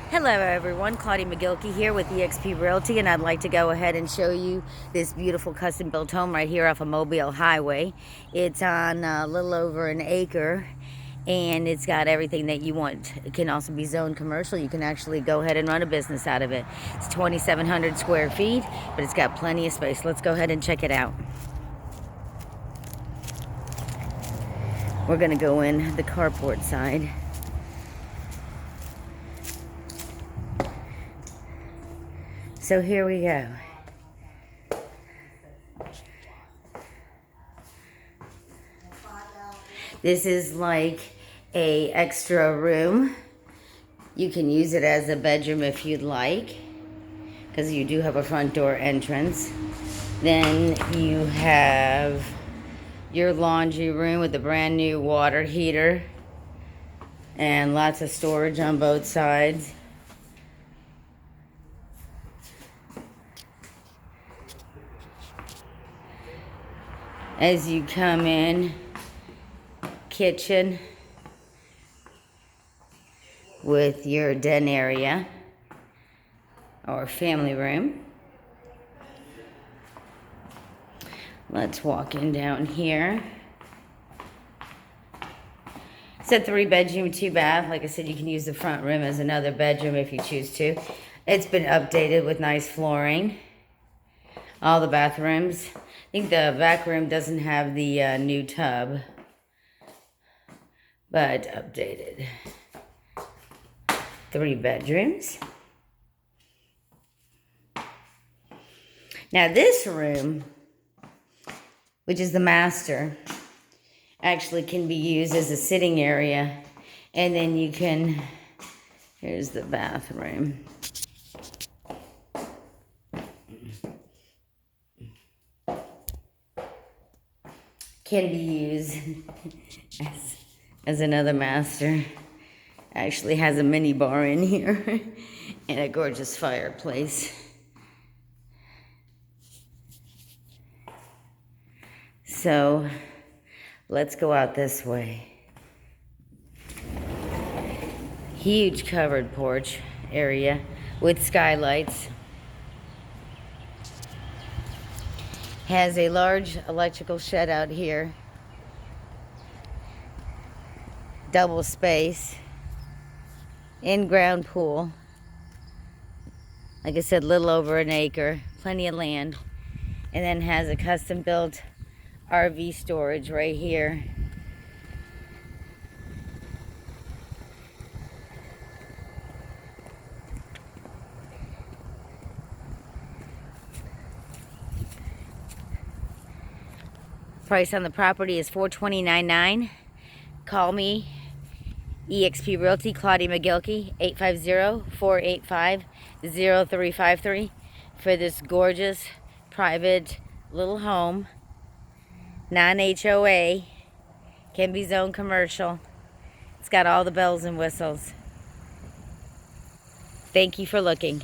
Hello everyone, Claudia McGilkey here with eXp Realty, and I'd like to go ahead and show you this beautiful custom built home right here off of Mobile Highway. It's on a little over an acre and it's got everything that you want. It can also be zoned commercial. You can actually go ahead and run a business out of it. It's 2,700 square feet, but it's got plenty of space. Let's go ahead and check it out. We're gonna go in the carport side. So here we go. This is like a extra room. You can use it as a bedroom if you'd like, because you do have a front door entrance. Then you have your laundry room with a brand new water heater and lots of storage on both sides. As you come in, kitchen with your den area or family room. Let's walk in down here. It's a 3-bedroom, 2-bath. Like I said, you can use the front room as another bedroom if you choose to. It's been updated with nice flooring. All the bathrooms. I think the back room doesn't have the new tub, but updated. 3 bedrooms. Now this room, which is the master, actually can be used as a sitting area, and then you can, here's the bathroom. Can be used as another master. Actually has a mini bar in here and a gorgeous fireplace. So let's go out this way. Huge covered porch area with skylights. Has a large electrical shed out here. Double space. In-ground pool. Like I said, little over an acre. Plenty of land. And then has a custom built RV storage right here. Price on the property is $429.9. Call me, eXp Realty, Claudia McGilkey, 850-485-0353 for this gorgeous private little home. Non-HOA, can be zoned commercial. It's got all the bells and whistles. Thank you for looking.